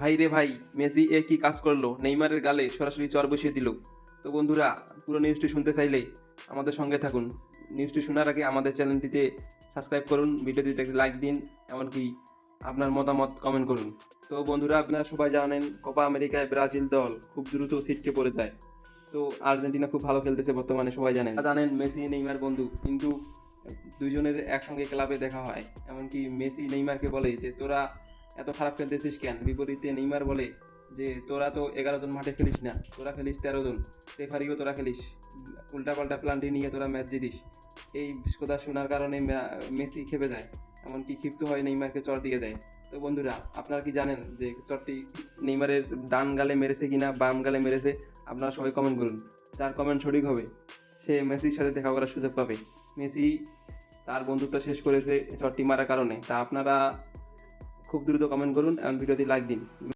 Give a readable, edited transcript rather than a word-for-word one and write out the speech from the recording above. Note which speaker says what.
Speaker 1: ভাই রে ভাই, মেসি কি কাজ করলো, নেইমারের গালে সরাসরি চর বসিয়ে দিল। তো বন্ধুরা, পুরো নিউজটি শুনতে চাইলে আমাদের সঙ্গে থাকুন। নিউজটি শোনার আগে আমাদের চ্যানেলটিতে সাবস্ক্রাইব করুন, ভিডিওটিতে একটি লাইক দিন, এমনকি আপনার মতামত কমেন্ট করুন। তো বন্ধুরা, আপনারা সবাই জানেন কোপা আমেরিকায় ব্রাজিল দল খুব দ্রুত ছিটকে পড়ে যায়। তো আর্জেন্টিনা খুব ভালো খেলতেছে বর্তমানে, সবাই জানেন মেসি নেইমার বন্ধু, কিন্তু দুইজনের একসঙ্গে ক্লাবে দেখা হয়। এমনকি মেসি নেইমারকে বলে যে তোরা এত খারাপ খেলতেছিস কেন, বিপরীতে নেইমার বলে যে তোরা তো 11 জন মাঠে খেলিস না, তোরা খেলিস 13 জন, রেফারিও তোরা খেলিস, উল্টাপাল্টা প্ল্যানটি নিয়ে তোরা ম্যাচ জিতিস। এই কথা শোনার কারণে মেসি খেপে যায়, এমনকি ক্ষিপ্ত হয় নেইমারকে চর দিয়ে যায়। তো বন্ধুরা, আপনারা কি জানেন যে চরটি নেইমারের ডান গালে মেরেছে কিনা বাম গালে মেরেছে? আপনারা সবাই কমেন্ট করুন, যার কমেন্ট সঠিক হবে সে মেসির সাথে দেখা করার সুযোগ পাবে। মেসি তার বন্ধুত্ব শেষ করেছে চরটি মারার কারণে। তা আপনারা খুব দ্রুত কমেন্ট করুন এবং ভিডিওটি লাইক দিন।